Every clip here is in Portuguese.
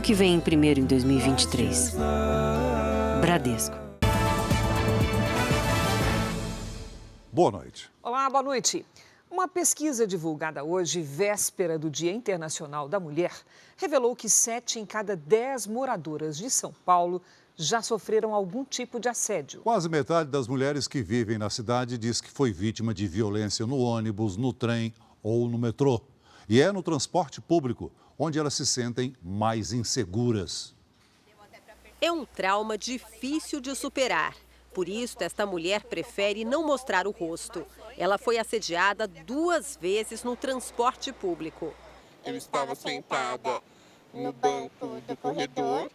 que vem primeiro em 2023. Bradesco. Boa noite. Olá, boa noite. Uma pesquisa divulgada hoje, véspera do Dia Internacional da Mulher, revelou que 7 em cada 10 moradoras de São Paulo já sofreram algum tipo de assédio. Quase metade das mulheres que vivem na cidade diz que foi vítima de violência no ônibus, no trem ou no metrô. E é no transporte público onde elas se sentem mais inseguras. É um trauma difícil de superar. Por isso, esta mulher prefere não mostrar o rosto. Ela foi assediada 2 vezes no transporte público. Eu estava sentada no banco do corredor.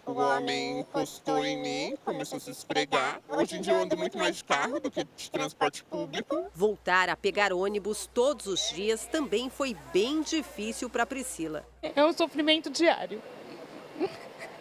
O homem encostou em mim, começou a se esfregar. Hoje em dia eu ando muito mais de carro do que de transporte público. Voltar a pegar ônibus todos os dias também foi bem difícil para Priscila. É um sofrimento diário.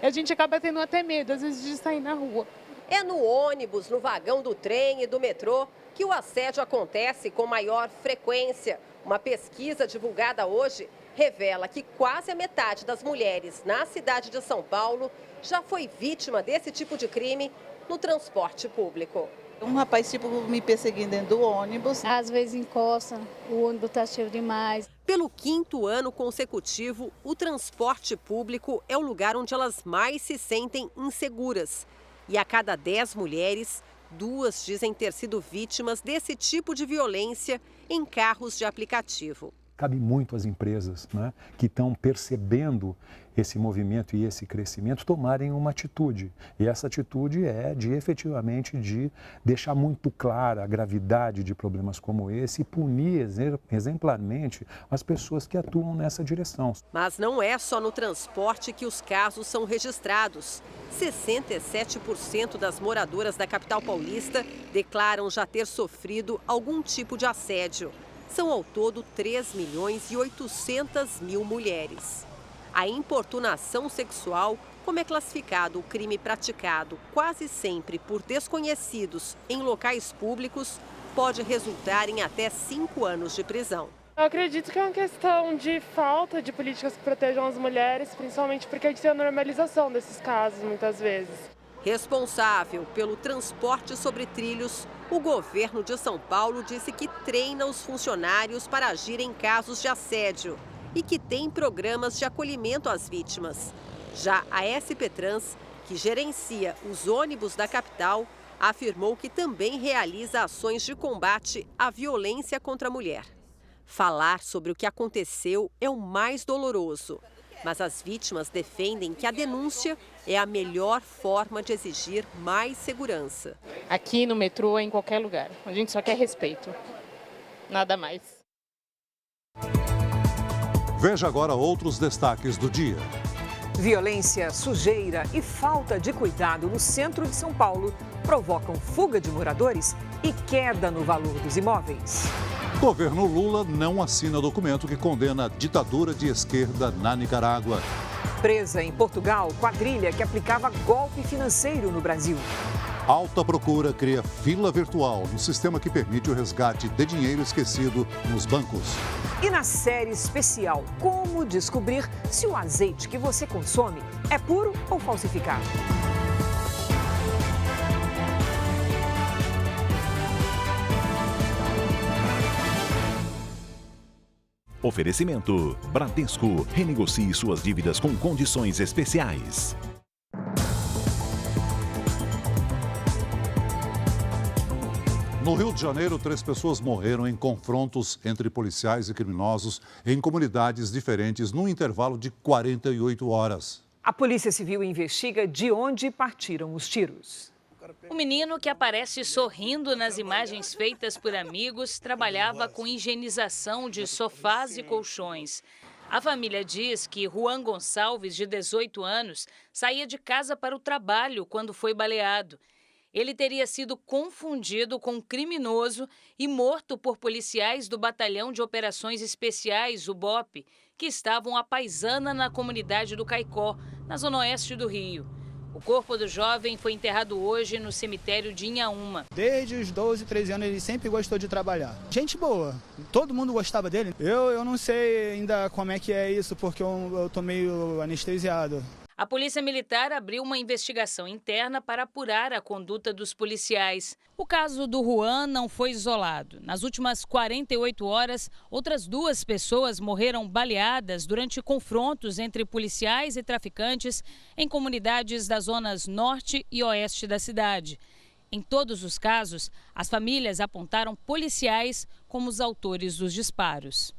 A gente acaba tendo até medo, às vezes, de sair na rua. É no ônibus, no vagão do trem e do metrô que o assédio acontece com maior frequência. Uma pesquisa divulgada hoje revela que quase a metade das mulheres na cidade de São Paulo já foi vítima desse tipo de crime no transporte público. Um rapaz me perseguindo dentro do ônibus. Às vezes encosta, o ônibus está cheio demais. Pelo 5º ano consecutivo, o transporte público é o lugar onde elas mais se sentem inseguras. E a cada 10 mulheres, 2 dizem ter sido vítimas desse tipo de violência em carros de aplicativo. Cabe muito às empresas, né, que estão percebendo esse movimento e esse crescimento tomarem uma atitude. E essa atitude é de efetivamente de deixar muito clara a gravidade de problemas como esse e punir exemplarmente as pessoas que atuam nessa direção. Mas não é só no transporte que os casos são registrados. 67% das moradoras da capital paulista declaram já ter sofrido algum tipo de assédio. São ao todo 3.800.000 mulheres. A importunação sexual, como é classificado o crime praticado quase sempre por desconhecidos em locais públicos, pode resultar em até 5 anos de prisão. Eu acredito que é uma questão de falta de políticas que protejam as mulheres, principalmente porque a gente tem a normalização desses casos, muitas vezes. Responsável pelo transporte sobre trilhos, o governo de São Paulo disse que treina os funcionários para agir em casos de assédio e que tem programas de acolhimento às vítimas. Já a SP Trans, que gerencia os ônibus da capital, afirmou que também realiza ações de combate à violência contra a mulher. Falar sobre o que aconteceu é o mais doloroso, mas as vítimas defendem que a denúncia é a melhor forma de exigir mais segurança. Aqui no metrô, em qualquer lugar. A gente só quer respeito. Nada mais. Veja agora outros destaques do dia. Violência, sujeira e falta de cuidado no centro de São Paulo provocam fuga de moradores e queda no valor dos imóveis. Governo Lula não assina documento que condena a ditadura de esquerda na Nicarágua. Presa em Portugal, quadrilha que aplicava golpe financeiro no Brasil. Alta Procura cria fila virtual no sistema que permite o resgate de dinheiro esquecido nos bancos. E na série especial, como descobrir se o azeite que você consome é puro ou falsificado. Oferecimento: Bradesco. Renegocie suas dívidas com condições especiais. No Rio de Janeiro, 3 pessoas morreram em confrontos entre policiais e criminosos em comunidades diferentes num intervalo de 48 horas. A Polícia Civil investiga de onde partiram os tiros. O menino, que aparece sorrindo nas imagens feitas por amigos, trabalhava com higienização de sofás e colchões. A família diz que Juan Gonçalves, de 18 anos, saía de casa para o trabalho quando foi baleado. Ele teria sido confundido com um criminoso e morto por policiais do Batalhão de Operações Especiais, o BOPE, que estavam à paisana na comunidade do Caicó, na zona oeste do Rio. O corpo do jovem foi enterrado hoje no cemitério de Inhaúma. Desde os 12, 13 anos ele sempre gostou de trabalhar. Gente boa, todo mundo gostava dele. Eu não sei ainda como é que é isso, porque eu tô meio anestesiado. A Polícia Militar abriu uma investigação interna para apurar a conduta dos policiais. O caso do Juan não foi isolado. Nas últimas 48 horas, outras 2 pessoas morreram baleadas durante confrontos entre policiais e traficantes em comunidades das zonas norte e oeste da cidade. Em todos os casos, as famílias apontaram policiais como os autores dos disparos.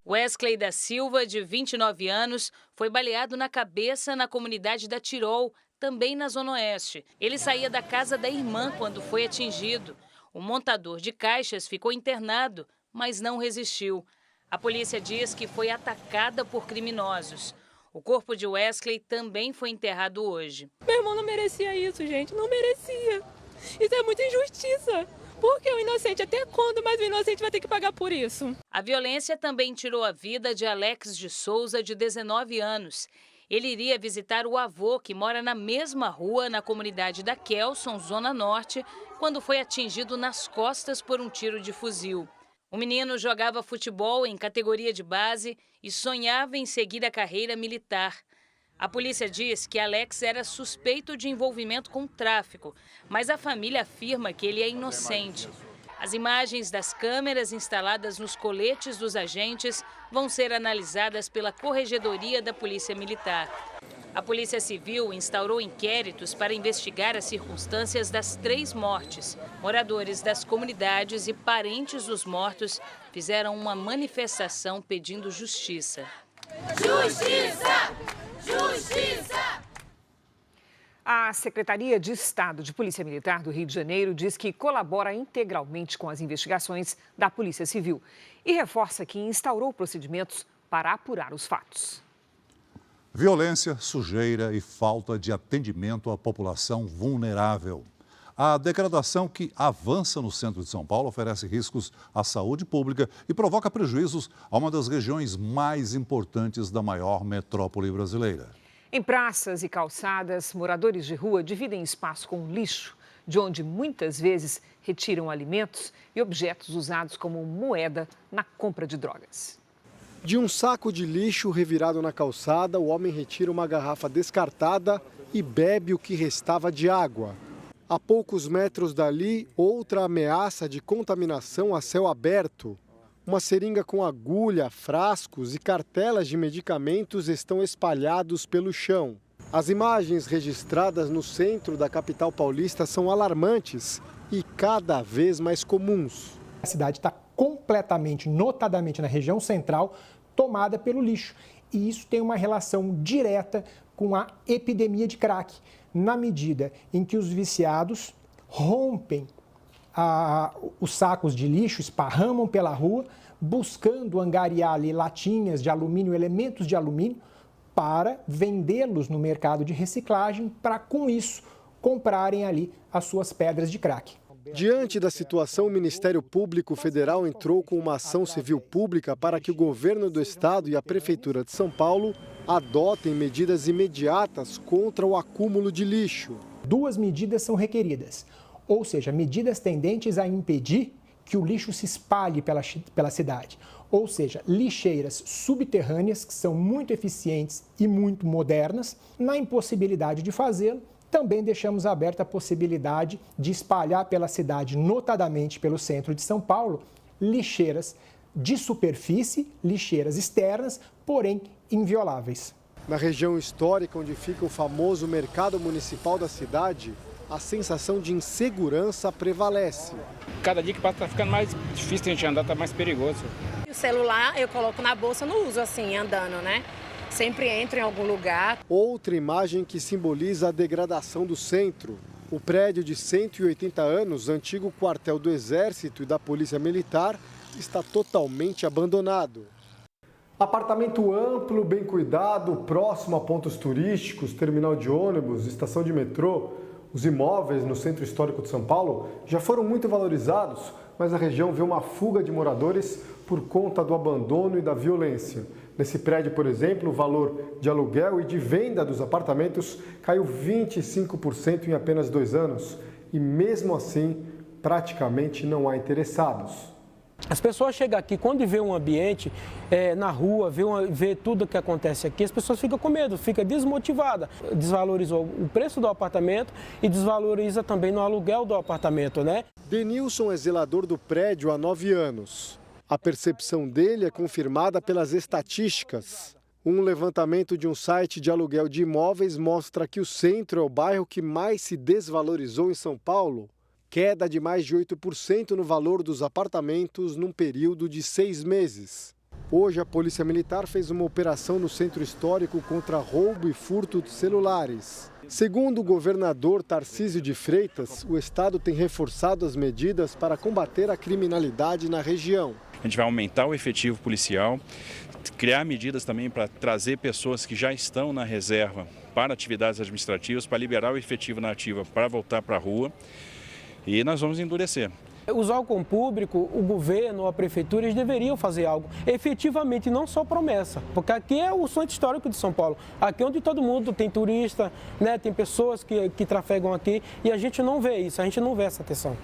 Wesley da Silva, de 29 anos, foi baleado na cabeça na comunidade da Tirol, também na Zona Oeste. Ele saía da casa da irmã quando foi atingido. O montador de caixas ficou internado, mas não resistiu. A polícia diz que foi atacada por criminosos. O corpo de Wesley também foi enterrado hoje. Meu irmão não merecia isso, gente, não merecia. Isso é muita injustiça. Porque o inocente, até quando mais o inocente vai ter que pagar por isso? A violência também tirou a vida de Alex de Souza, de 19 anos. Ele iria visitar o avô, que mora na mesma rua, na comunidade da Kelson, Zona Norte, quando foi atingido nas costas por um tiro de fuzil. O menino jogava futebol em categoria de base e sonhava em seguir a carreira militar. A polícia diz que Alex era suspeito de envolvimento com tráfico, mas a família afirma que ele é inocente. As imagens das câmeras instaladas nos coletes dos agentes vão ser analisadas pela Corregedoria da Polícia Militar. A Polícia Civil instaurou inquéritos para investigar as circunstâncias das 3 mortes. Moradores das comunidades e parentes dos mortos fizeram uma manifestação pedindo justiça. Justiça! Justiça! A Secretaria de Estado de Polícia Militar do Rio de Janeiro diz que colabora integralmente com as investigações da Polícia Civil e reforça que instaurou procedimentos para apurar os fatos. Violência, sujeira e falta de atendimento à população vulnerável. A degradação que avança no centro de São Paulo oferece riscos à saúde pública e provoca prejuízos a uma das regiões mais importantes da maior metrópole brasileira. Em praças e calçadas, moradores de rua dividem espaço com lixo, de onde muitas vezes retiram alimentos e objetos usados como moeda na compra de drogas. De um saco de lixo revirado na calçada, o homem retira uma garrafa descartada e bebe o que restava de água. A poucos metros dali, outra ameaça de contaminação a céu aberto. Uma seringa com agulha, frascos e cartelas de medicamentos estão espalhados pelo chão. As imagens registradas no centro da capital paulista são alarmantes e cada vez mais comuns. A cidade está completamente, notadamente na região central, tomada pelo lixo. E isso tem uma relação direta com a epidemia de crack, na medida em que os viciados rompem os sacos de lixo, esparramam pela rua, buscando angariar ali latinhas de alumínio, elementos de alumínio, para vendê-los no mercado de reciclagem, para com isso comprarem ali as suas pedras de crack. Diante da situação, o Ministério Público Federal entrou com uma ação civil pública para que o governo do estado e a Prefeitura de São Paulo adotem medidas imediatas contra o acúmulo de lixo. 2 medidas são requeridas, ou seja, medidas tendentes a impedir que o lixo se espalhe pela cidade. Ou seja, lixeiras subterrâneas, que são muito eficientes e muito modernas. Na impossibilidade de fazê-lo, também deixamos aberta a possibilidade de espalhar pela cidade, notadamente pelo centro de São Paulo, lixeiras de superfície, lixeiras externas, porém invioláveis. Na região histórica onde fica o famoso mercado municipal da cidade, a sensação de insegurança prevalece. Cada dia que passa está ficando mais difícil a gente andar, está mais perigoso. O celular eu coloco na bolsa, não uso assim, andando, né? Sempre entro em algum lugar. Outra imagem que simboliza a degradação do centro. O prédio de 180 anos, antigo quartel do Exército e da Polícia Militar, está totalmente abandonado. Apartamento amplo, bem cuidado, próximo a pontos turísticos, terminal de ônibus, estação de metrô. Os imóveis no centro histórico de São Paulo já foram muito valorizados, mas a região vê uma fuga de moradores por conta do abandono e da violência. Nesse prédio, por exemplo, o valor de aluguel e de venda dos apartamentos caiu 25% em apenas 2 anos. E mesmo assim, praticamente não há interessados. As pessoas chegam aqui, quando vê um ambiente na rua, vê tudo que acontece aqui, as pessoas ficam com medo, ficam desmotivadas. Desvalorizou o preço do apartamento e desvaloriza também no aluguel do apartamento, né? Denilson é zelador do prédio há 9 anos. A percepção dele é confirmada pelas estatísticas. Um levantamento de um site de aluguel de imóveis mostra que o centro é o bairro que mais se desvalorizou em São Paulo. Queda de mais de 8% no valor dos apartamentos num período de 6 meses. Hoje, a Polícia Militar fez uma operação no centro histórico contra roubo e furto de celulares. Segundo o governador Tarcísio de Freitas, o estado tem reforçado as medidas para combater a criminalidade na região. A gente vai aumentar o efetivo policial, criar medidas também para trazer pessoas que já estão na reserva para atividades administrativas, para liberar o efetivo na ativa para voltar para a rua. E nós vamos endurecer. Os órgãos públicos, o governo, a prefeitura, eles deveriam fazer algo efetivamente, não só promessa. Porque aqui é o centro histórico de São Paulo. Aqui é onde todo mundo tem turista, né, tem pessoas que trafegam aqui e a gente não vê isso, a gente não vê essa atenção.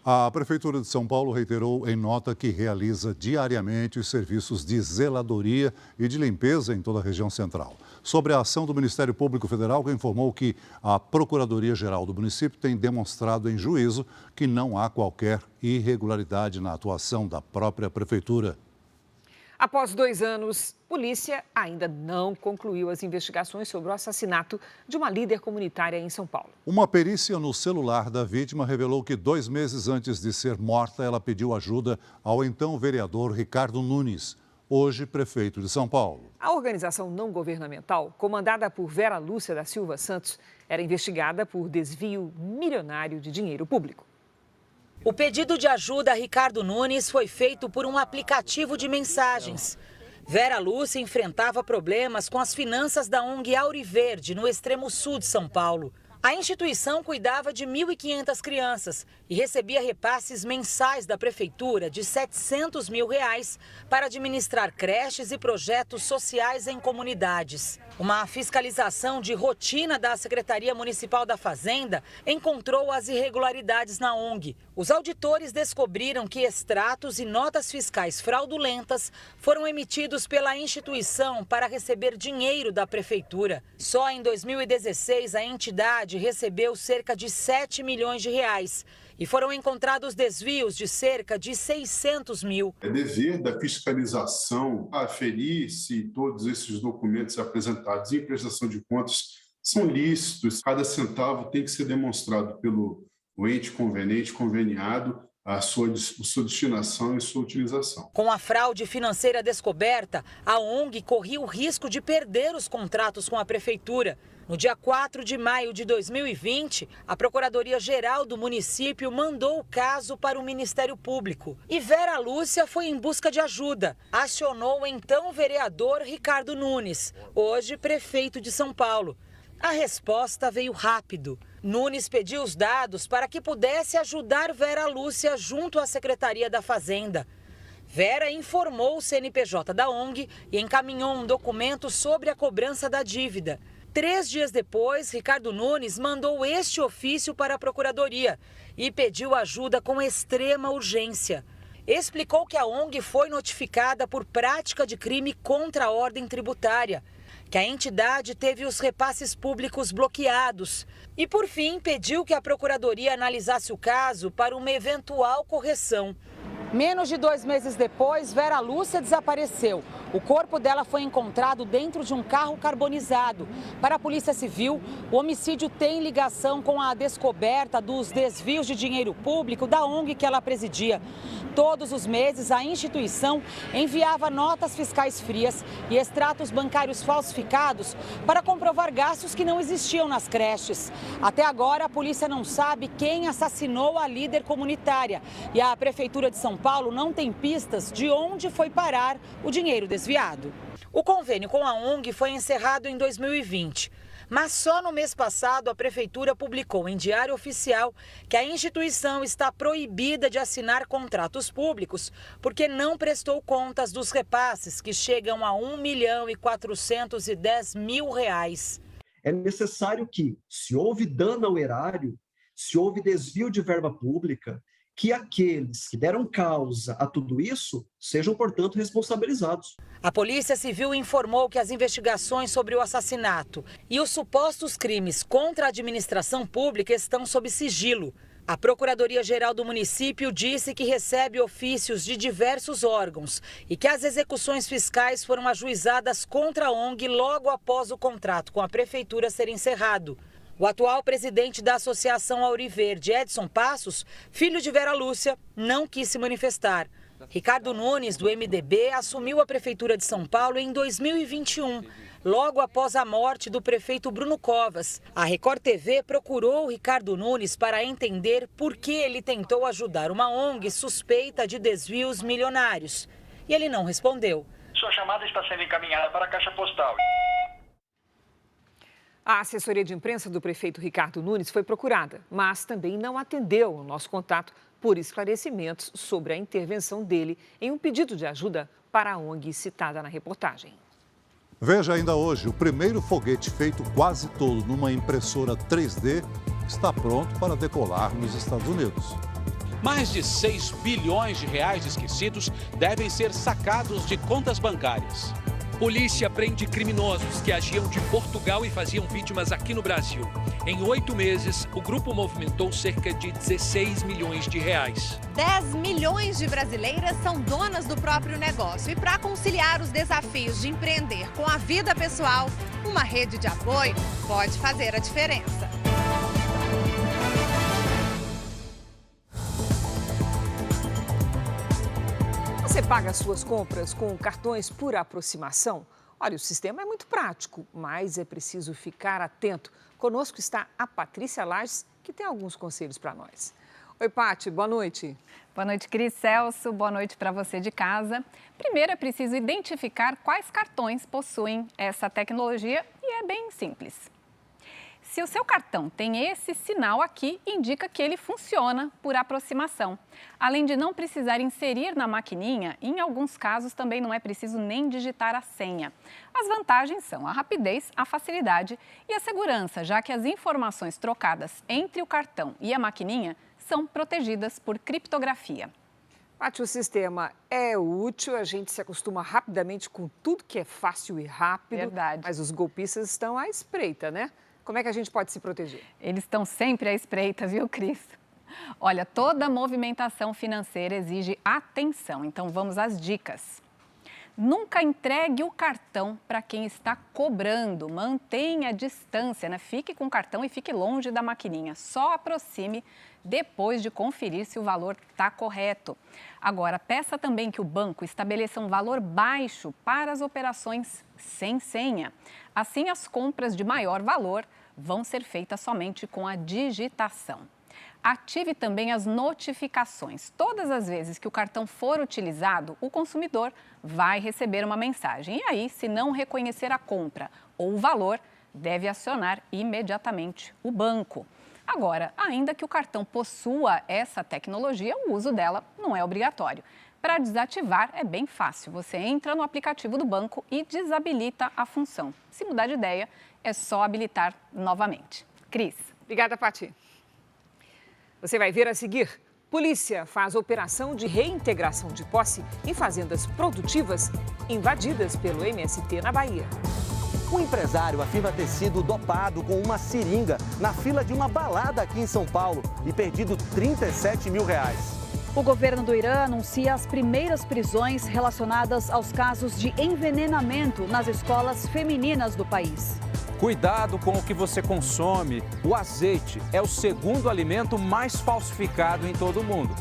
A Prefeitura de São Paulo reiterou em nota que realiza diariamente os serviços de zeladoria e de limpeza em toda a região central. Sobre a ação do Ministério Público Federal, que informou que a Procuradoria-Geral do município tem demonstrado em juízo que não há qualquer irregularidade na atuação da própria Prefeitura. Após 2 anos, polícia ainda não concluiu as investigações sobre o assassinato de uma líder comunitária em São Paulo. Uma perícia no celular da vítima revelou que 2 meses antes de ser morta, ela pediu ajuda ao então vereador Ricardo Nunes, hoje prefeito de São Paulo. A organização não governamental, comandada por Vera Lúcia da Silva Santos, era investigada por desvio milionário de dinheiro público. O pedido de ajuda a Ricardo Nunes foi feito por um aplicativo de mensagens. Vera Lúcia enfrentava problemas com as finanças da ONG Auriverde, no extremo sul de São Paulo. A instituição cuidava de 1.500 crianças e recebia repasses mensais da prefeitura de R$ 700 mil para administrar creches e projetos sociais em comunidades. Uma fiscalização de rotina da Secretaria Municipal da Fazenda encontrou as irregularidades na ONG. Os auditores descobriram que extratos e notas fiscais fraudulentas foram emitidos pela instituição para receber dinheiro da prefeitura. Só em 2016, a entidade recebeu cerca de R$ 7 milhões e foram encontrados desvios de cerca de 600 mil. É dever da fiscalização aferir se todos esses documentos apresentados em prestação de contas são lícitos. Cada centavo tem que ser demonstrado pelo ente conveniente, conveniado, a sua destinação e sua utilização. Com a fraude financeira descoberta, a ONG corria o risco de perder os contratos com a prefeitura. No dia 4 de maio de 2020, a Procuradoria-Geral do município mandou o caso para o Ministério Público. E Vera Lúcia foi em busca de ajuda. Acionou o então vereador Ricardo Nunes, hoje prefeito de São Paulo. A resposta veio rápido. Nunes pediu os dados para que pudesse ajudar Vera Lúcia junto à Secretaria da Fazenda. Vera informou o CNPJ da ONG e encaminhou um documento sobre a cobrança da dívida. 3 dias depois, Ricardo Nunes mandou este ofício para a Procuradoria e pediu ajuda com extrema urgência. Explicou que a ONG foi notificada por prática de crime contra a ordem tributária, que a entidade teve os repasses públicos bloqueados e, por fim, pediu que a Procuradoria analisasse o caso para uma eventual correção. Menos de 2 meses depois, Vera Lúcia desapareceu. O corpo dela foi encontrado dentro de um carro carbonizado. Para a Polícia Civil, o homicídio tem ligação com a descoberta dos desvios de dinheiro público da ONG que ela presidia. Todos os meses, a instituição enviava notas fiscais frias e extratos bancários falsificados para comprovar gastos que não existiam nas creches. Até agora, a polícia não sabe quem assassinou a líder comunitária e a Prefeitura de São Paulo não tem pistas de onde foi parar o dinheiro desviado. O convênio com a ONG foi encerrado em 2020, Mas só no mês passado a Prefeitura publicou em Diário Oficial que a instituição está proibida de assinar contratos públicos porque não prestou contas dos repasses, que chegam a R$ 1.410.000. É necessário que, se houve dano ao erário, se houve desvio de verba pública, que aqueles que deram causa a tudo isso sejam, portanto, responsabilizados. A Polícia Civil informou que as investigações sobre o assassinato e os supostos crimes contra a administração pública estão sob sigilo. A Procuradoria-Geral do município disse que recebe ofícios de diversos órgãos e que as execuções fiscais foram ajuizadas contra a ONG logo após o contrato com a Prefeitura ser encerrado. O atual presidente da Associação Auriverde, Edson Passos, filho de Vera Lúcia, não quis se manifestar. Ricardo Nunes, do MDB, assumiu a Prefeitura de São Paulo em 2021, logo após a morte do prefeito Bruno Covas. A Record TV procurou Ricardo Nunes para entender por que ele tentou ajudar uma ONG suspeita de desvios milionários. E ele não respondeu. Sua chamada está sendo encaminhada para a Caixa Postal. A assessoria de imprensa do prefeito Ricardo Nunes foi procurada, mas também não atendeu o nosso contato por esclarecimentos sobre a intervenção dele em um pedido de ajuda para a ONG citada na reportagem. Veja ainda hoje, o primeiro foguete feito quase todo numa impressora 3D está pronto para decolar nos Estados Unidos. Mais de 6 bilhões de reais esquecidos devem ser sacados de contas bancárias. Polícia prende criminosos que agiam de Portugal e faziam vítimas aqui no Brasil. Em 8 meses, o grupo movimentou cerca de 16 milhões de reais. 10 milhões de brasileiras são donas do próprio negócio. E para conciliar os desafios de empreender com a vida pessoal, uma rede de apoio pode fazer a diferença. Você paga suas compras com cartões por aproximação? Olha, o sistema é muito prático, mas é preciso ficar atento. Conosco está a Patrícia Lages, que tem alguns conselhos para nós. Oi, Pati, boa noite. Boa noite, Cris, Celso. Boa noite para você de casa. Primeiro é preciso identificar quais cartões possuem essa tecnologia e é bem simples. Se o seu cartão tem esse sinal aqui, indica que ele funciona por aproximação. Além de não precisar inserir na maquininha, em alguns casos também não é preciso nem digitar a senha. As vantagens são a rapidez, a facilidade e a segurança, já que as informações trocadas entre o cartão e a maquininha são protegidas por criptografia. Pati, o sistema é útil, a gente se acostuma rapidamente com tudo que é fácil e rápido. Verdade. Mas os golpistas estão à espreita, né? Como é que a gente pode se proteger? Eles estão sempre à espreita, viu, Cris? Olha, toda movimentação financeira exige atenção, então vamos às dicas. Nunca entregue o cartão para quem está cobrando, mantenha a distância, né? Fique com o cartão e fique longe da maquininha, só aproxime depois de conferir se o valor está correto. Agora, peça também que o banco estabeleça um valor baixo para as operações sem senha. Assim, as compras de maior valor vão ser feitas somente com a digitação. Ative também as notificações. Todas as vezes que o cartão for utilizado, o consumidor vai receber uma mensagem. E aí, se não reconhecer a compra ou o valor, deve acionar imediatamente o banco. Agora, ainda que o cartão possua essa tecnologia, o uso dela não é obrigatório. Para desativar é bem fácil. Você entra no aplicativo do banco e desabilita a função. Se mudar de ideia, é só habilitar novamente. Cris. Obrigada, Pati. Você vai ver a seguir. Polícia faz operação de reintegração de posse em fazendas produtivas invadidas pelo MST na Bahia. O empresário afirma ter sido dopado com uma seringa na fila de uma balada aqui em São Paulo e perdido R$37 mil. O governo do Irã anuncia as primeiras prisões relacionadas aos casos de envenenamento nas escolas femininas do país. Cuidado com o que você consome. O azeite é o segundo alimento mais falsificado em todo o mundo.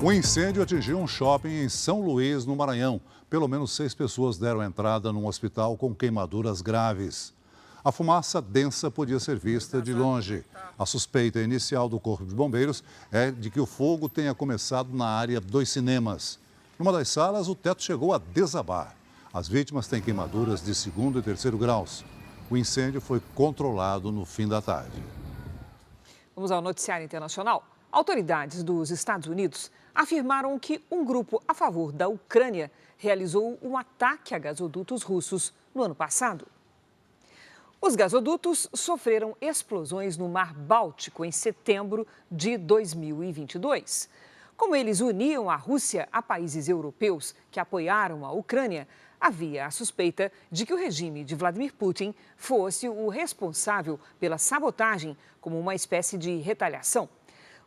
Um incêndio atingiu um shopping em São Luís, no Maranhão. Pelo menos 6 pessoas deram entrada num hospital com queimaduras graves. A fumaça densa podia ser vista de longe. A suspeita inicial do Corpo de Bombeiros é de que o fogo tenha começado na área dos cinemas. Numa das salas, o teto chegou a desabar. As vítimas têm queimaduras de 2º e 3º graus. O incêndio foi controlado no fim da tarde. Vamos ao noticiário internacional. Autoridades dos Estados Unidos afirmaram que um grupo a favor da Ucrânia realizou um ataque a gasodutos russos no ano passado. Os gasodutos sofreram explosões no Mar Báltico em setembro de 2022. Como eles uniam a Rússia a países europeus que apoiaram a Ucrânia, havia a suspeita de que o regime de Vladimir Putin fosse o responsável pela sabotagem como uma espécie de retaliação.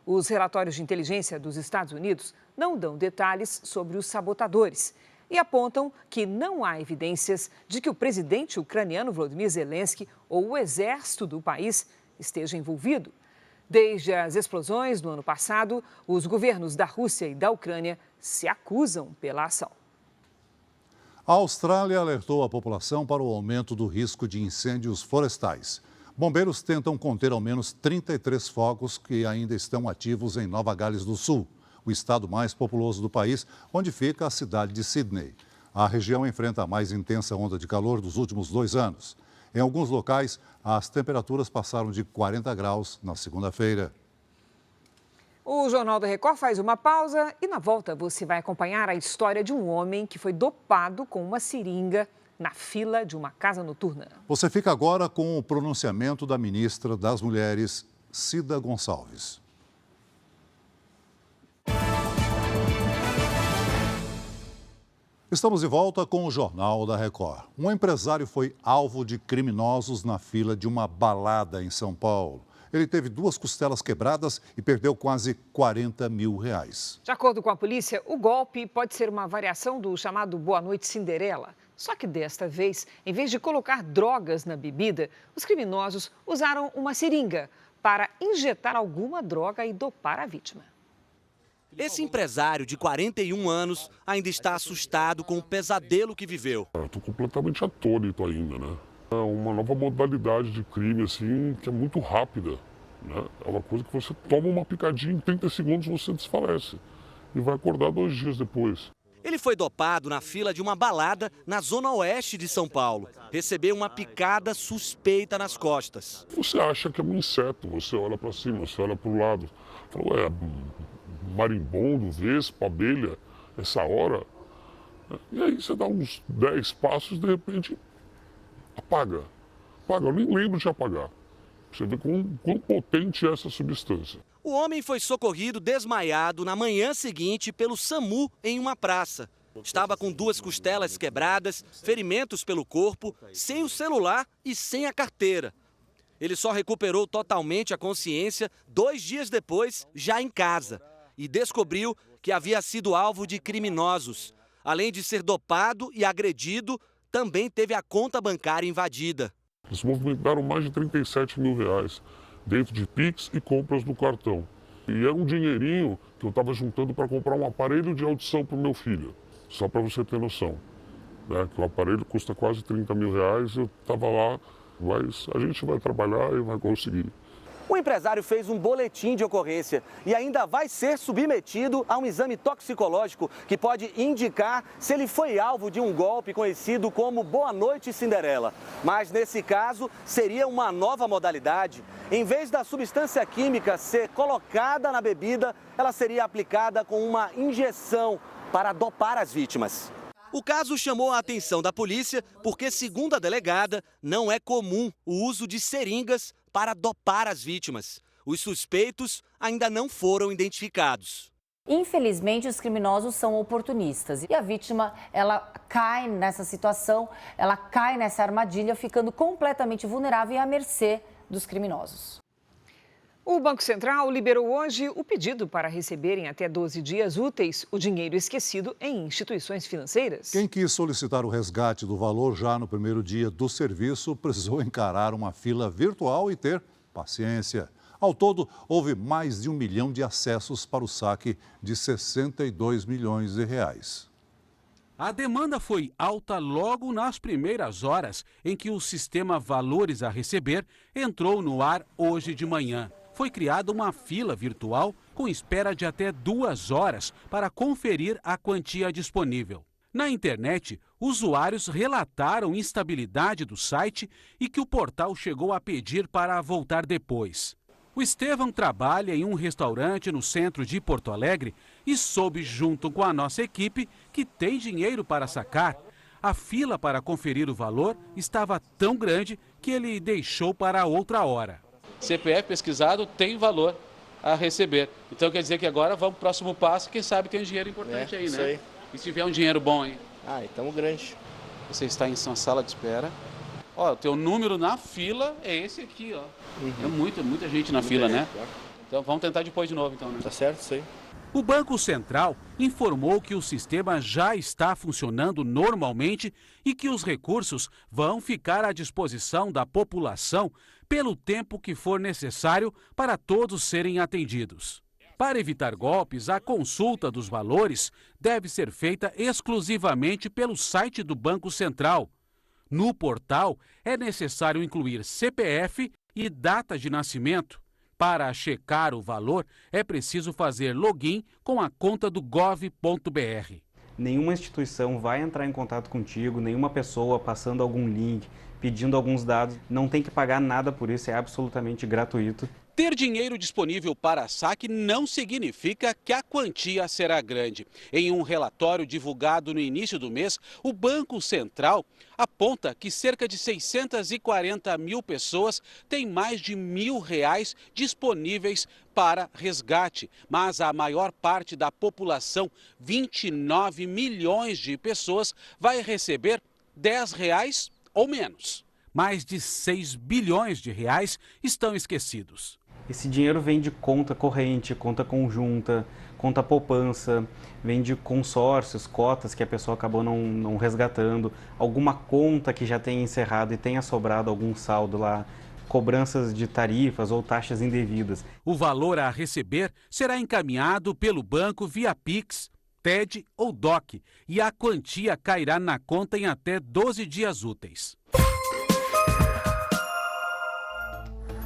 Os relatórios de inteligência dos Estados Unidos não dão detalhes sobre os sabotadores e apontam que não há evidências de que o presidente ucraniano Volodymyr Zelensky ou o exército do país esteja envolvido. Desde as explosões do ano passado, os governos da Rússia e da Ucrânia se acusam pela ação. A Austrália alertou a população para o aumento do risco de incêndios florestais. Bombeiros tentam conter ao menos 33 focos que ainda estão ativos em Nova Gales do Sul, o estado mais populoso do país, onde fica a cidade de Sydney. A região enfrenta a mais intensa onda de calor dos últimos 2 anos. Em alguns locais, as temperaturas passaram de 40 graus na segunda-feira. O Jornal da Record faz uma pausa e, na volta, você vai acompanhar a história de um homem que foi dopado com uma seringa na fila de uma casa noturna. Você fica agora com o pronunciamento da ministra das Mulheres, Cida Gonçalves. Estamos de volta com o Jornal da Record. Um empresário foi alvo de criminosos na fila de uma balada em São Paulo. Ele teve 2 costelas quebradas e perdeu quase R$40 mil. De acordo com a polícia, o golpe pode ser uma variação do chamado Boa Noite Cinderela. Só que desta vez, em vez de colocar drogas na bebida, os criminosos usaram uma seringa para injetar alguma droga e dopar a vítima. Esse empresário de 41 anos ainda está assustado com o pesadelo que viveu. Estou completamente atônito ainda, né? É uma nova modalidade de crime, assim, que é muito rápida, né? É uma coisa que você toma uma picadinha, em 30 segundos você desfalece e vai acordar 2 dias depois. Ele foi dopado na fila de uma balada na zona oeste de São Paulo. Recebeu uma picada suspeita nas costas. Você acha que é um inseto, você olha para cima, você olha para o lado, fala, marimbondo, vespa, abelha, essa hora. E aí você dá uns 10 passos e de repente apaga. Eu nem lembro de apagar. Você vê quão potente é essa substância. O homem foi socorrido desmaiado na manhã seguinte pelo SAMU em uma praça. Estava com 2 costelas quebradas, ferimentos pelo corpo, sem o celular e sem a carteira. Ele só recuperou totalmente a consciência 2 dias depois, já em casa, e descobriu que havia sido alvo de criminosos. Além de ser dopado e agredido, também teve a conta bancária invadida. Eles movimentaram mais de R$37 mil dentro de Pix e compras do cartão. E era um dinheirinho que eu estava juntando para comprar um aparelho de audição para o meu filho. Só para você ter noção, né? Que o aparelho custa quase R$30 mil, eu estava lá, mas a gente vai trabalhar e vai conseguir. O empresário fez um boletim de ocorrência e ainda vai ser submetido a um exame toxicológico que pode indicar se ele foi alvo de um golpe conhecido como Boa Noite Cinderela. Mas nesse caso seria uma nova modalidade. Em vez da substância química ser colocada na bebida, ela seria aplicada com uma injeção para dopar as vítimas. O caso chamou a atenção da polícia porque, segundo a delegada, não é comum o uso de seringas para dopar as vítimas. Os suspeitos ainda não foram identificados. Infelizmente, os criminosos são oportunistas e a vítima, ela cai nessa situação, ela cai nessa armadilha, ficando completamente vulnerável e à mercê dos criminosos. O Banco Central liberou hoje o pedido para receberem até 12 dias úteis o dinheiro esquecido em instituições financeiras. Quem quis solicitar o resgate do valor já no primeiro dia do serviço precisou encarar uma fila virtual e ter paciência. Ao todo, houve mais de 1 milhão de acessos para o saque de R$62 milhões. A demanda foi alta logo nas primeiras horas em que o sistema Valores a Receber entrou no ar hoje de manhã. foi criada uma fila virtual com espera de até 2 horas para conferir a quantia disponível. Na internet, usuários relataram instabilidade do site e que o portal chegou a pedir para voltar depois. O Estevão trabalha em um restaurante no centro de Porto Alegre e soube, junto com a nossa equipe, que tem dinheiro para sacar. A fila para conferir o valor estava tão grande que ele deixou para outra hora. CPF pesquisado tem valor a receber. Então quer dizer que agora vamos pro próximo passo, quem sabe tem um dinheiro importante aí, né? Aí. E se tiver um dinheiro bom aí? Ah, estamos grande. Você está em uma sala de espera. Ó, o teu número na fila é esse aqui, ó. É muita gente na fila, né? Então vamos tentar depois de novo, então, né? Tá certo, isso aí. O Banco Central informou que o sistema já está funcionando normalmente e que os recursos vão ficar à disposição da população pelo tempo que for necessário para todos serem atendidos. Para evitar golpes, a consulta dos valores deve ser feita exclusivamente pelo site do Banco Central. No portal, é necessário incluir CPF e data de nascimento. Para checar o valor, é preciso fazer login com a conta do gov.br. Nenhuma instituição vai entrar em contato contigo, nenhuma pessoa passando algum link, pedindo alguns dados, não tem que pagar nada por isso, é absolutamente gratuito. Ter dinheiro disponível para saque não significa que a quantia será grande. Em um relatório divulgado no início do mês, o Banco Central aponta que cerca de 640 mil pessoas têm mais de R$1.000 disponíveis para resgate. Mas a maior parte da população, 29 milhões de pessoas, vai receber R$10 ou menos. Mais de 6 bilhões de reais estão esquecidos. Esse dinheiro vem de conta corrente, conta conjunta, conta poupança, vem de consórcios, cotas que a pessoa acabou não resgatando, alguma conta que já tenha encerrado e tenha sobrado algum saldo lá, cobranças de tarifas ou taxas indevidas. O valor a receber será encaminhado pelo banco via Pix, TED ou DOC e a quantia cairá na conta em até 12 dias úteis.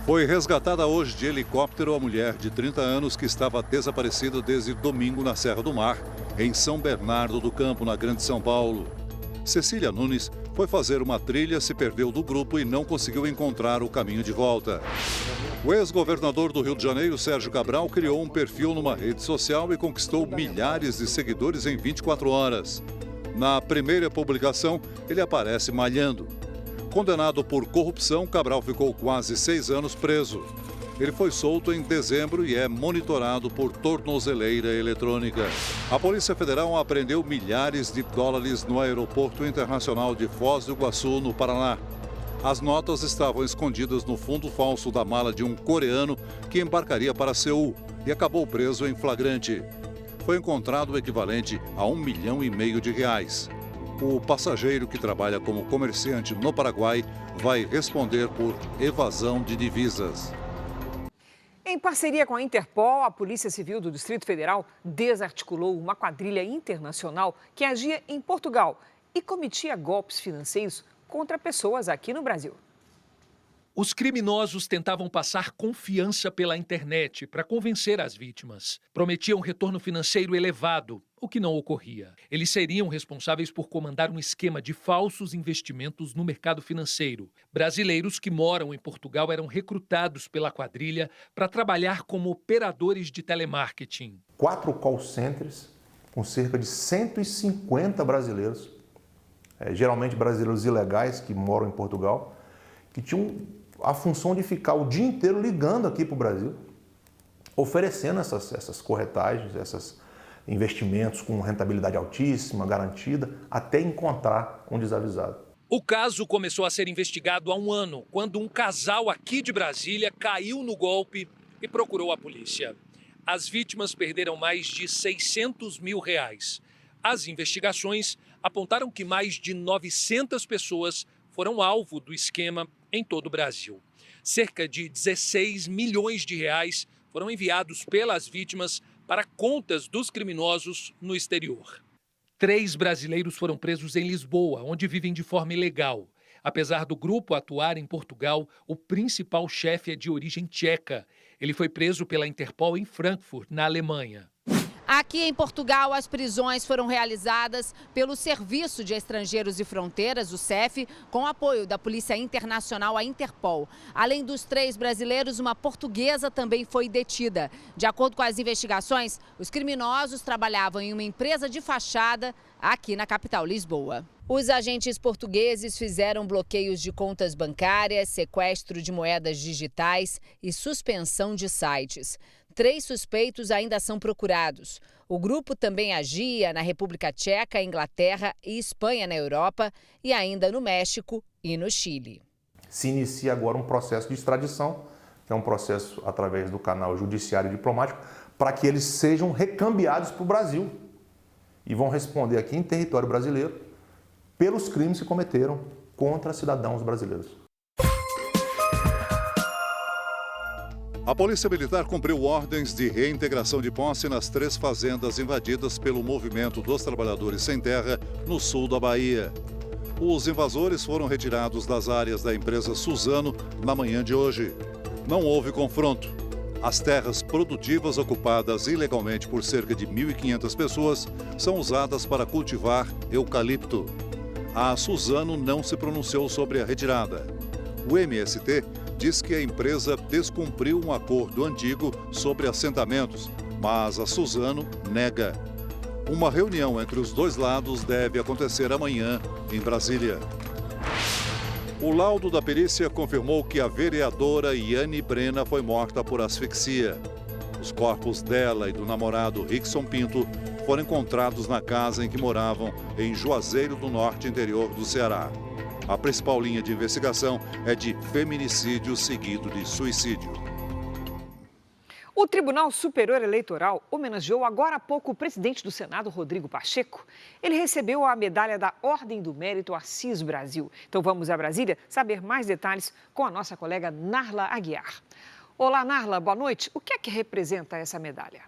Foi resgatada hoje de helicóptero a mulher de 30 anos que estava desaparecida desde domingo na Serra do Mar, em São Bernardo do Campo, na Grande São Paulo. Cecília Nunes foi fazer uma trilha, se perdeu do grupo e não conseguiu encontrar o caminho de volta. O ex-governador do Rio de Janeiro, Sérgio Cabral, criou um perfil numa rede social e conquistou milhares de seguidores em 24 horas. Na primeira publicação, ele aparece malhando. Condenado por corrupção, Cabral ficou quase 6 anos preso. Ele foi solto em dezembro e é monitorado por tornozeleira eletrônica. A Polícia Federal apreendeu milhares de dólares no Aeroporto Internacional de Foz do Iguaçu, no Paraná. As notas estavam escondidas no fundo falso da mala de um coreano que embarcaria para Seul e acabou preso em flagrante. Foi encontrado o equivalente a R$1,5 milhão. O passageiro, que trabalha como comerciante no Paraguai, vai responder por evasão de divisas. Em parceria com a Interpol, a Polícia Civil do Distrito Federal desarticulou uma quadrilha internacional que agia em Portugal e cometia golpes financeiros contra pessoas aqui no Brasil. Os criminosos tentavam passar confiança pela internet para convencer as vítimas. Prometiam retorno financeiro elevado, o que não ocorria. Eles seriam responsáveis por comandar um esquema de falsos investimentos no mercado financeiro. Brasileiros que moram em Portugal eram recrutados pela quadrilha para trabalhar como operadores de telemarketing. 4 call centers com cerca de 150 brasileiros, geralmente brasileiros ilegais que moram em Portugal, que tinham a função de ficar o dia inteiro ligando aqui para o Brasil, oferecendo essas corretagens, esses investimentos com rentabilidade altíssima, garantida, até encontrar um desavisado. O caso começou a ser investigado há um ano, quando um casal aqui de Brasília caiu no golpe e procurou a polícia. As vítimas perderam mais de R$600 mil. As investigações apontaram que mais de 900 pessoas foram alvo do esquema em todo o Brasil. Cerca de R$16 milhões foram enviados pelas vítimas para contas dos criminosos no exterior. 3 brasileiros foram presos em Lisboa, onde vivem de forma ilegal. Apesar do grupo atuar em Portugal, o principal chefe é de origem tcheca. Ele foi preso pela Interpol em Frankfurt, na Alemanha. Aqui em Portugal, as prisões foram realizadas pelo Serviço de Estrangeiros e Fronteiras, o SEF, com apoio da Polícia Internacional, a Interpol. Além dos 3 brasileiros, uma portuguesa também foi detida. De acordo com as investigações, os criminosos trabalhavam em uma empresa de fachada aqui na capital, Lisboa. Os agentes portugueses fizeram bloqueios de contas bancárias, sequestro de moedas digitais e suspensão de sites. 3 suspeitos ainda são procurados. O grupo também agia na República Tcheca, Inglaterra e Espanha na Europa e ainda no México e no Chile. Se inicia agora um processo de extradição, que é um processo através do canal judiciário diplomático, para que eles sejam recambiados para o Brasil e vão responder aqui em território brasileiro pelos crimes que cometeram contra cidadãos brasileiros. A Polícia Militar cumpriu ordens de reintegração de posse nas 3 fazendas invadidas pelo Movimento dos Trabalhadores Sem Terra, no sul da Bahia. Os invasores foram retirados das áreas da empresa Suzano na manhã de hoje. Não houve confronto. As terras produtivas ocupadas ilegalmente por cerca de 1.500 pessoas são usadas para cultivar eucalipto. A Suzano não se pronunciou sobre a retirada. O MST diz que a empresa descumpriu um acordo antigo sobre assentamentos, mas a Suzano nega. Uma reunião entre os 2 lados deve acontecer amanhã em Brasília. O laudo da perícia confirmou que a vereadora Iane Brena foi morta por asfixia. Os corpos dela e do namorado Rickson Pinto foram encontrados na casa em que moravam em Juazeiro do Norte, interior do Ceará. A principal linha de investigação é de feminicídio seguido de suicídio. O Tribunal Superior Eleitoral homenageou agora há pouco o presidente do Senado, Rodrigo Pacheco. Ele recebeu a medalha da Ordem do Mérito Assis Brasil. Então vamos a Brasília saber mais detalhes com a nossa colega Narla Aguiar. Olá, Narla, boa noite. O que é que representa essa medalha?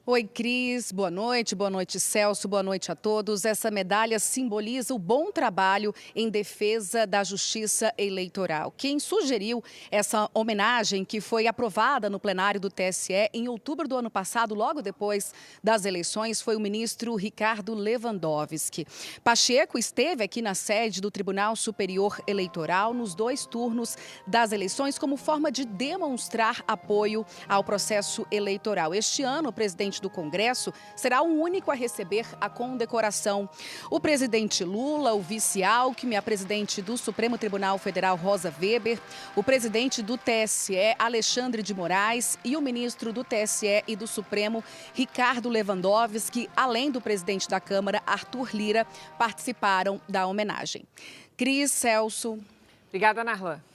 Oi, Cris. Boa noite, Celso. Boa noite a todos. Essa medalha simboliza o bom trabalho em defesa da justiça eleitoral. Quem sugeriu essa homenagem, que foi aprovada no plenário do TSE em outubro do ano passado, logo depois das eleições, foi o ministro Ricardo Lewandowski. Pacheco esteve aqui na sede do Tribunal Superior Eleitoral nos 2 turnos das eleições como forma de demonstrar apoio ao processo eleitoral. Este ano, o presidente do Congresso será o único a receber a condecoração. O presidente Lula, o vice Alckmin, a presidente do Supremo Tribunal Federal, Rosa Weber, o presidente do TSE, Alexandre de Moraes, e o ministro do TSE e do Supremo, Ricardo Lewandowski, além do presidente da Câmara, Arthur Lira, participaram da homenagem. Cris, Celso. Obrigada, Narla.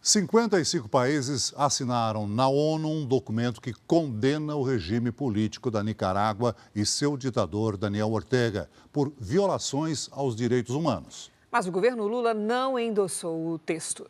55 países assinaram na ONU um documento que condena o regime político da Nicarágua e seu ditador Daniel Ortega por violações aos direitos humanos. Mas o governo Lula não endossou o texto.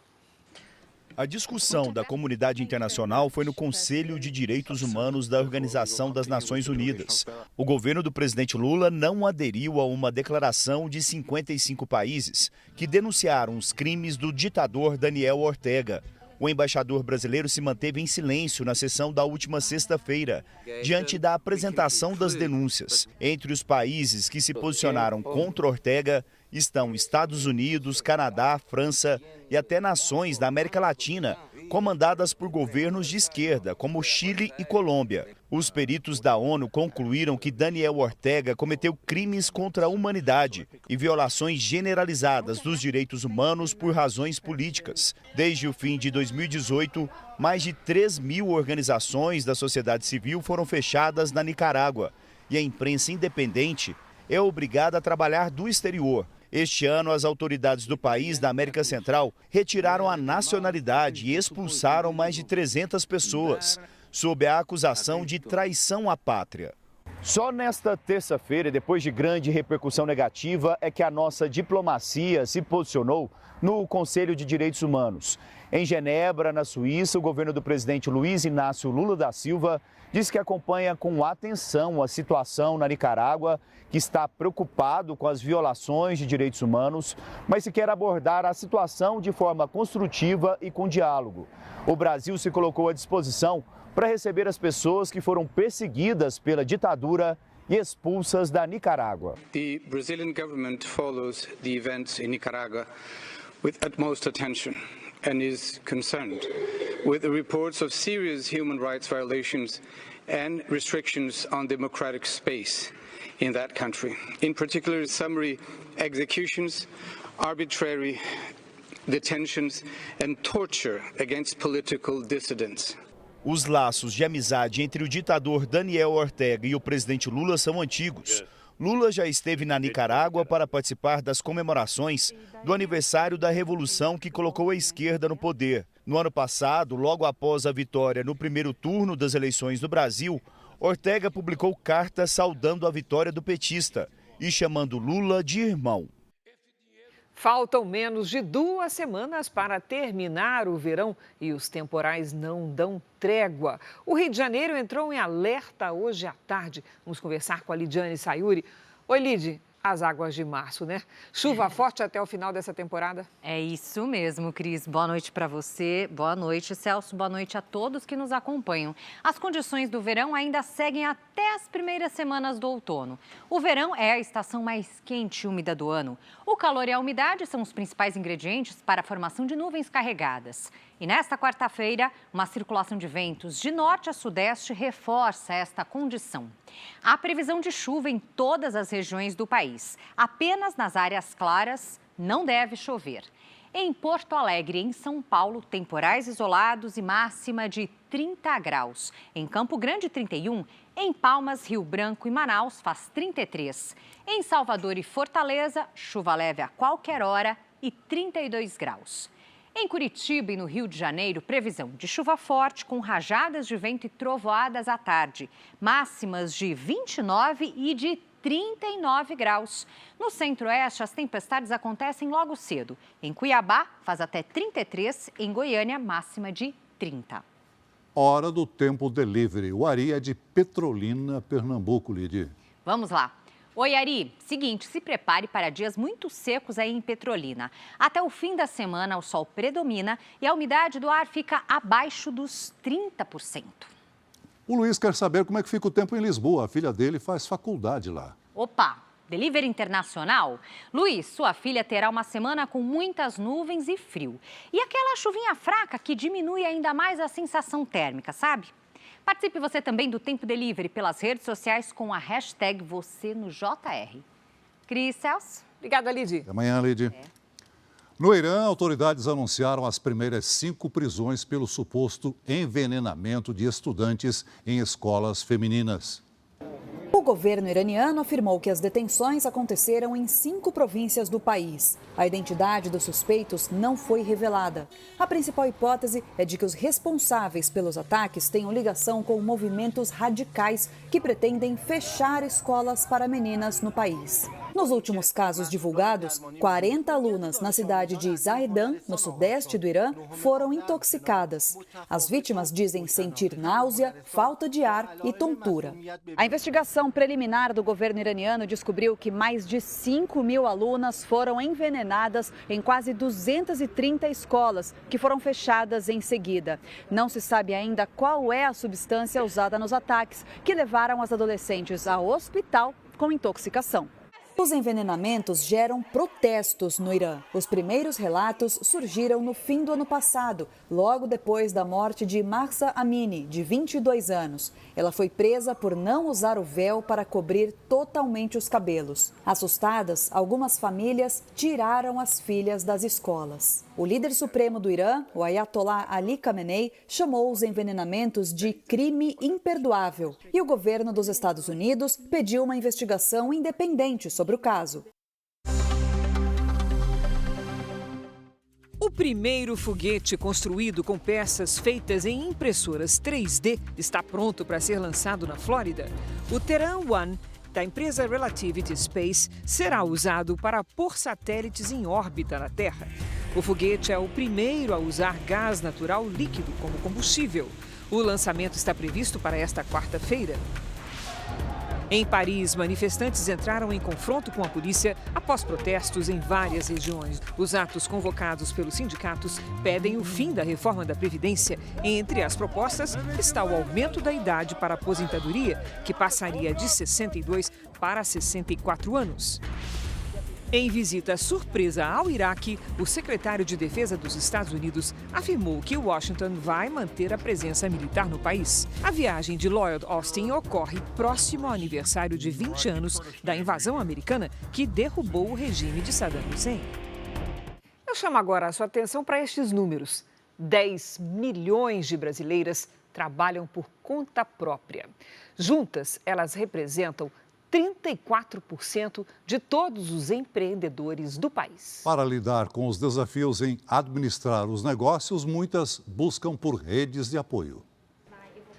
A discussão da comunidade internacional foi no Conselho de Direitos Humanos da Organização das Nações Unidas. O governo do presidente Lula não aderiu a uma declaração de 55 países que denunciaram os crimes do ditador Daniel Ortega. O embaixador brasileiro se manteve em silêncio na sessão da última sexta-feira, diante da apresentação das denúncias. Entre os países que se posicionaram contra Ortega estão Estados Unidos, Canadá, França e até nações da América Latina, comandadas por governos de esquerda, como Chile e Colômbia. Os peritos da ONU concluíram que Daniel Ortega cometeu crimes contra a humanidade e violações generalizadas dos direitos humanos por razões políticas. Desde o fim de 2018, mais de 3.000 organizações da sociedade civil foram fechadas na Nicarágua e a imprensa independente é obrigada a trabalhar do exterior. Este ano, as autoridades do país da América Central retiraram a nacionalidade e expulsaram mais de 300 pessoas, sob a acusação de traição à pátria. Só nesta terça-feira, depois de grande repercussão negativa, é que a nossa diplomacia se posicionou no Conselho de Direitos Humanos. Em Genebra, na Suíça, o governo do presidente Luiz Inácio Lula da Silva diz que acompanha com atenção a situação na Nicarágua, que está preocupado com as violações de direitos humanos, mas se quer abordar a situação de forma construtiva e com diálogo. O Brasil se colocou à disposição para receber as pessoas que foram perseguidas pela ditadura e expulsas da Nicarágua. The Brazilian government follows the events in Nicaragua with utmost attention and is concerned with the reports of serious human rights violations and restrictions on democratic space in that country. In particular, summary executions, arbitrary detentions and torture against political dissidents. Os laços de amizade entre o ditador Daniel Ortega e o presidente Lula são antigos. Lula já esteve na Nicarágua para participar das comemorações do aniversário da revolução que colocou a esquerda no poder. No ano passado, logo após a vitória no primeiro turno das eleições no Brasil, Ortega publicou cartas saudando a vitória do petista e chamando Lula de irmão. Faltam menos de 2 semanas para terminar o verão e os temporais não dão trégua. O Rio de Janeiro entrou em alerta hoje à tarde. Vamos conversar com a Lidiane Sayuri. Oi, Lid. As águas de março, né? Chuva forte até o final dessa temporada? É isso mesmo, Cris. Boa noite para você, boa noite, Celso, boa noite a todos que nos acompanham. As condições do verão ainda seguem até as primeiras semanas do outono. O verão é a estação mais quente e úmida do ano. O calor e a umidade são os principais ingredientes para a formação de nuvens carregadas. E nesta quarta-feira, uma circulação de ventos de norte a sudeste reforça esta condição. Há previsão de chuva em todas as regiões do país. Apenas nas áreas claras não deve chover. Em Porto Alegre, em São Paulo, temporais isolados e máxima de 30 graus. Em Campo Grande, 31. Em Palmas, Rio Branco e Manaus, faz 33. Em Salvador e Fortaleza, chuva leve a qualquer hora e 32 graus. Em Curitiba e no Rio de Janeiro, previsão de chuva forte com rajadas de vento e trovoadas à tarde. Máximas de 29 e de 39 graus. No Centro-Oeste, as tempestades acontecem logo cedo. Em Cuiabá, faz até 33. Em Goiânia, máxima de 30. Hora do Tempo Delivery. O Ari é de Petrolina, Pernambuco, Lidy. Vamos lá. Oi, Ari. Seguinte, se prepare para dias muito secos aí em Petrolina. Até o fim da semana, o sol predomina e a umidade do ar fica abaixo dos 30%. O Luiz quer saber como é que fica o tempo em Lisboa. A filha dele faz faculdade lá. Opa! Delivery internacional? Luiz, sua filha terá uma semana com muitas nuvens e frio. E aquela chuvinha fraca que diminui ainda mais a sensação térmica, sabe? Participe você também do Tempo Delivery pelas redes sociais com a hashtag #VocêNoJR. Cris, Celso. Obrigada, Lidy. Até amanhã, Lidy. No Irã, autoridades anunciaram as primeiras 5 prisões pelo suposto envenenamento de estudantes em escolas femininas. O governo iraniano afirmou que as detenções aconteceram em 5 províncias do país. A identidade dos suspeitos não foi revelada. A principal hipótese é de que os responsáveis pelos ataques tenham ligação com movimentos radicais que pretendem fechar escolas para meninas no país. Nos últimos casos divulgados, 40 alunas na cidade de Zahedan, no sudeste do Irã, foram intoxicadas. As vítimas dizem sentir náusea, falta de ar e tontura. A investigação preliminar do governo iraniano descobriu que mais de 5.000 alunas foram envenenadas em quase 230 escolas, que foram fechadas em seguida. Não se sabe ainda qual é a substância usada nos ataques, que levaram as adolescentes ao hospital com intoxicação. Os envenenamentos geram protestos no Irã. Os primeiros relatos surgiram no fim do ano passado, logo depois da morte de Mahsa Amini, de 22 anos. Ela foi presa por não usar o véu para cobrir totalmente os cabelos. Assustadas, algumas famílias tiraram as filhas das escolas. O líder supremo do Irã, o Ayatollah Ali Khamenei, chamou os envenenamentos de crime imperdoável. E o governo dos Estados Unidos pediu uma investigação independente sobre o caso. O primeiro foguete construído com peças feitas em impressoras 3D está pronto para ser lançado na Flórida. O Terran 1, da empresa Relativity Space, será usado para pôr satélites em órbita na Terra. O foguete é o primeiro a usar gás natural líquido como combustível. O lançamento está previsto para esta quarta-feira. Em Paris, manifestantes entraram em confronto com a polícia após protestos em várias regiões. Os atos convocados pelos sindicatos pedem o fim da reforma da Previdência. Entre as propostas está o aumento da idade para a aposentadoria, que passaria de 62 para 64 anos. Em visita surpresa ao Iraque, o secretário de Defesa dos Estados Unidos afirmou que Washington vai manter a presença militar no país. A viagem de Lloyd Austin ocorre próximo ao aniversário de 20 anos da invasão americana que derrubou o regime de Saddam Hussein. Eu chamo agora a sua atenção para estes números. 10 milhões de brasileiras trabalham por conta própria. Juntas, elas representam 34% de todos os empreendedores do país. Para lidar com os desafios em administrar os negócios, muitas buscam por redes de apoio.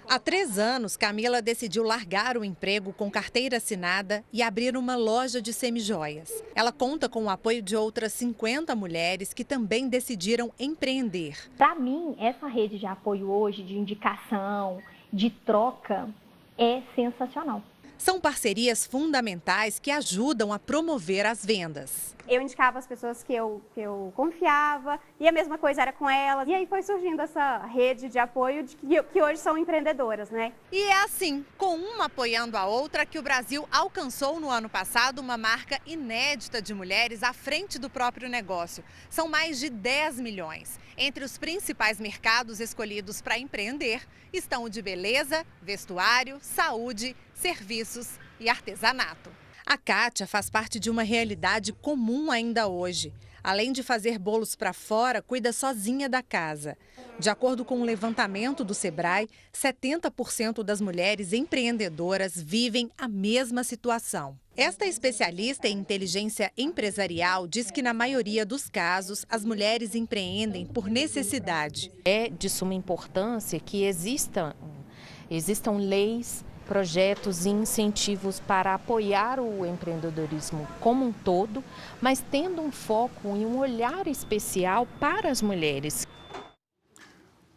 Há 3 anos, Camila decidiu largar o emprego com carteira assinada e abrir uma loja de semijoias. Ela conta com o apoio de outras 50 mulheres que também decidiram empreender. Para mim, essa rede de apoio hoje, de indicação, de troca, é sensacional. São parcerias fundamentais que ajudam a promover as vendas. Eu indicava as pessoas que eu confiava e a mesma coisa era com elas. E aí foi surgindo essa rede de apoio que hoje são empreendedoras, né? E é assim, com uma apoiando a outra, que o Brasil alcançou no ano passado uma marca inédita de mulheres à frente do próprio negócio. São mais de 10 milhões. Entre os principais mercados escolhidos para empreender estão o de beleza, vestuário, saúde, serviços e artesanato. A Kátia faz parte de uma realidade comum ainda hoje. Além de fazer bolos para fora, cuida sozinha da casa. De acordo com um levantamento do Sebrae, 70% das mulheres empreendedoras vivem a mesma situação. Esta especialista em inteligência empresarial diz que, na maioria dos casos, as mulheres empreendem por necessidade. É de suma importância que existam leis, projetos e incentivos para apoiar o empreendedorismo como um todo, mas tendo um foco e um olhar especial para as mulheres.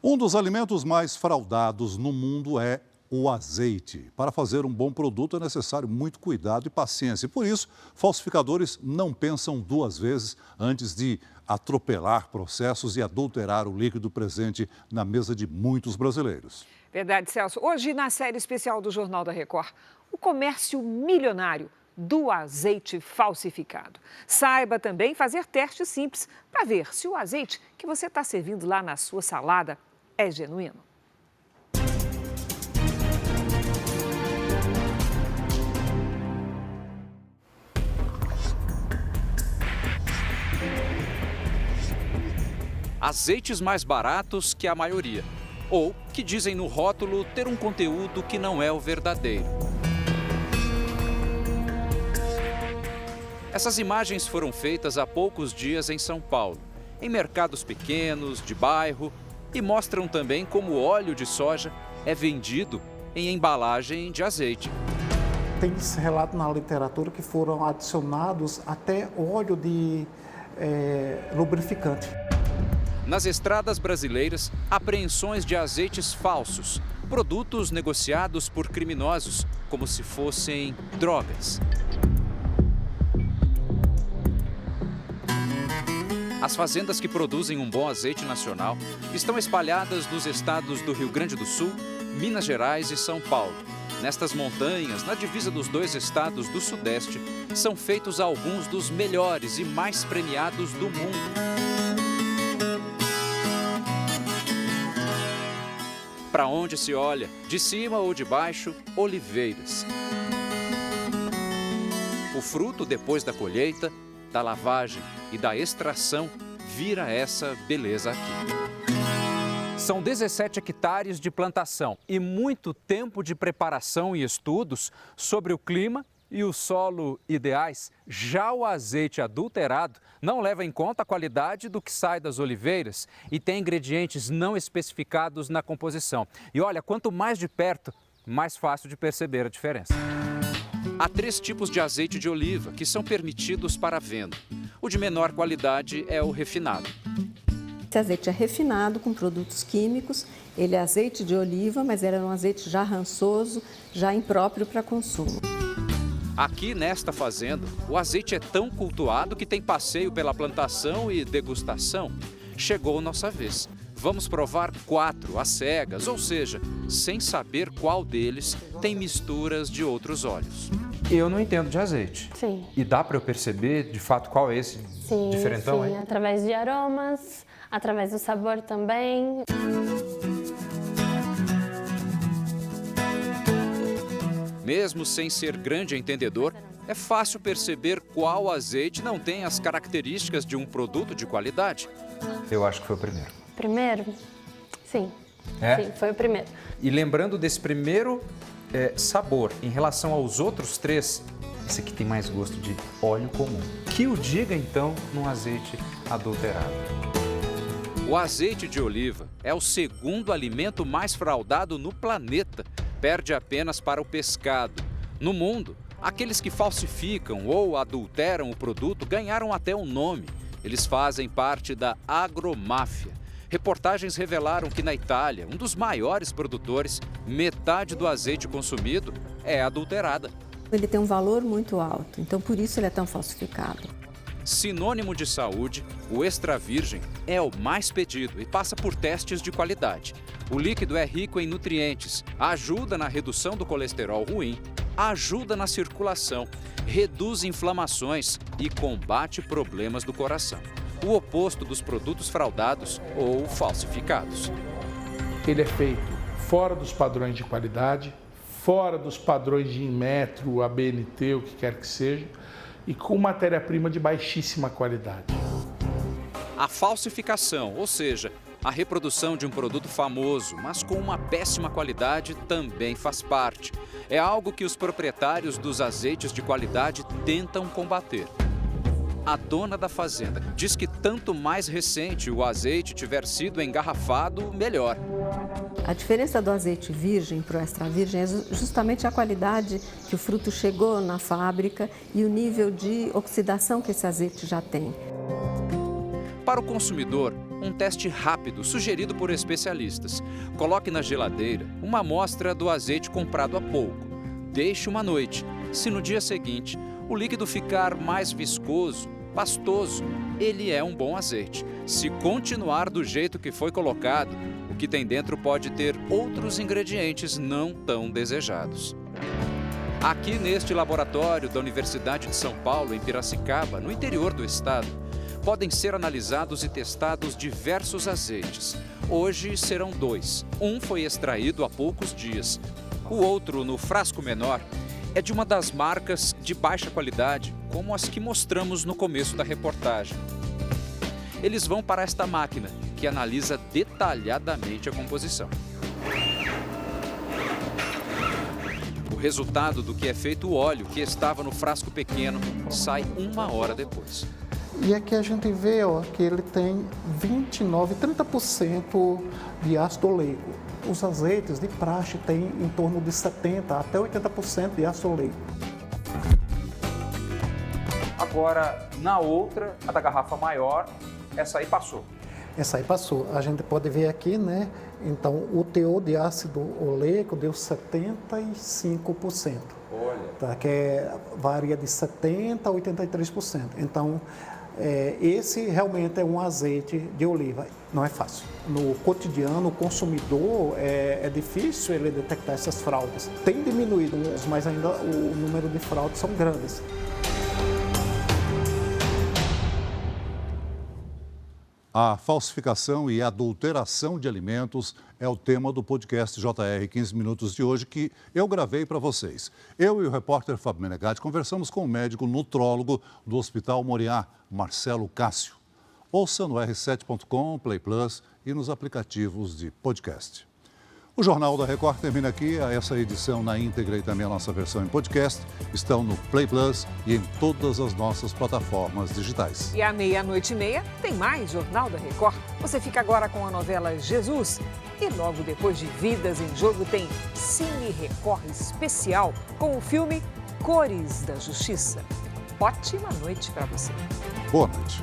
Um dos alimentos mais fraudados no mundo é o azeite. Para fazer um bom produto é necessário muito cuidado e paciência. E por isso, falsificadores não pensam 2 vezes antes de atropelar processos e adulterar o líquido presente na mesa de muitos brasileiros. Verdade, Celso. Hoje, na série especial do Jornal da Record, o comércio milionário do azeite falsificado. Saiba também fazer testes simples para ver se o azeite que você está servindo lá na sua salada é genuíno. Azeites mais baratos que a maioria, ou que dizem no rótulo ter um conteúdo que não é o verdadeiro. Essas imagens foram feitas há poucos dias em São Paulo, em mercados pequenos, de bairro, e mostram também como o óleo de soja é vendido em embalagem de azeite. Tem esse relato na literatura que foram adicionados até óleo de lubrificante. Nas estradas brasileiras, apreensões de azeites falsos, produtos negociados por criminosos como se fossem drogas. As fazendas que produzem um bom azeite nacional estão espalhadas nos estados do Rio Grande do Sul, Minas Gerais e São Paulo. Nestas montanhas, na divisa dos 2 estados do Sudeste, são feitos alguns dos melhores e mais premiados do mundo. Para onde se olha, de cima ou de baixo, oliveiras. O fruto, depois da colheita, da lavagem e da extração, vira essa beleza aqui. São 17 hectares de plantação e muito tempo de preparação e estudos sobre o clima e o solo ideais. Já o azeite adulterado não leva em conta a qualidade do que sai das oliveiras e tem ingredientes não especificados na composição. E olha, quanto mais de perto, mais fácil de perceber a diferença. Há 3 tipos de azeite de oliva que são permitidos para venda. O de menor qualidade é o refinado. Esse azeite é refinado com produtos químicos, ele é azeite de oliva, mas era um azeite já rançoso, já impróprio para consumo. Aqui nesta fazenda, o azeite é tão cultuado que tem passeio pela plantação e degustação. Chegou nossa vez. Vamos provar 4 às cegas, ou seja, sem saber qual deles tem misturas de outros óleos. Eu não entendo de azeite. Sim. E dá para eu perceber, de fato, qual é esse diferentão, sim, hein? através de aromas, através do sabor também. Mesmo sem ser grande entendedor, é fácil perceber qual azeite não tem as características de um produto de qualidade. Eu acho que foi o primeiro. Primeiro? Sim. É? Sim, foi o primeiro. E lembrando desse primeiro sabor, em relação aos outros 3, esse aqui tem mais gosto de óleo comum. Que o diga, então, num azeite adulterado. O azeite de oliva é o 2º alimento mais fraudado no planeta. Perde apenas para o pescado. No mundo, aqueles que falsificam ou adulteram o produto ganharam até um nome. Eles fazem parte da agromáfia. Reportagens revelaram que na Itália, um dos maiores produtores, metade do azeite consumido é adulterada. Ele tem um valor muito alto, então por isso ele é tão falsificado. Sinônimo de saúde, o extra virgem é o mais pedido e passa por testes de qualidade. O líquido é rico em nutrientes, ajuda na redução do colesterol ruim, ajuda na circulação, reduz inflamações e combate problemas do coração. O oposto dos produtos fraudados ou falsificados. Ele é feito fora dos padrões de qualidade, fora dos padrões de Inmetro, ABNT, o que quer que seja, e com matéria-prima de baixíssima qualidade. A falsificação, ou seja, a reprodução de um produto famoso, mas com uma péssima qualidade, também faz parte. É algo que os proprietários dos azeites de qualidade tentam combater. A dona da fazenda diz que tanto mais recente o azeite tiver sido engarrafado, melhor. A diferença do azeite virgem para o extra virgem é justamente a qualidade que o fruto chegou na fábrica e o nível de oxidação que esse azeite já tem. Para o consumidor, um teste rápido sugerido por especialistas. Coloque na geladeira uma amostra do azeite comprado há pouco. Deixe uma noite. Se no dia seguinte o líquido ficar mais viscoso, pastoso, ele é um bom azeite. Se continuar do jeito que foi colocado, o que tem dentro pode ter outros ingredientes não tão desejados. Aqui neste laboratório da Universidade de São Paulo, em Piracicaba, no interior do estado, podem ser analisados e testados diversos azeites. Hoje serão 2. Um foi extraído há poucos dias. O outro, no frasco menor, é de uma das marcas de baixa qualidade, como as que mostramos no começo da reportagem. Eles vão para esta máquina, que analisa detalhadamente a composição. O resultado do que é feito o óleo, que estava no frasco pequeno, sai 1 hora depois. E aqui a gente vê que ele tem 30% de ácido oleico. Os azeites de praxe têm em torno de 70% até 80% de ácido oleico. Agora, na outra, a da garrafa maior, essa aí passou. Essa aí passou. A gente pode ver aqui, né? Então, o teor de ácido oleico deu 75%. Olha. Tá? Que varia de 70% a 83%. Então, esse realmente é um azeite de oliva. Não é fácil. No cotidiano, o consumidor, é difícil ele detectar essas fraudes. Tem diminuído, mas ainda o número de fraudes são grandes. A falsificação e adulteração de alimentos é o tema do podcast JR 15 Minutos de hoje, que eu gravei para vocês. Eu e o repórter Fábio Menegatti conversamos com o médico nutrólogo do Hospital Moriá, Marcelo Cássio. Ouça no r7.com, Play Plus e nos aplicativos de podcast. O Jornal da Record termina aqui. Essa edição na íntegra e também a nossa versão em podcast estão no Play Plus e em todas as nossas plataformas digitais. E à 00:30 tem mais Jornal da Record. Você fica agora com a novela Jesus. E logo depois de Vidas em Jogo tem Cine Record especial com o filme Cores da Justiça. Ótima noite para você. Boa noite.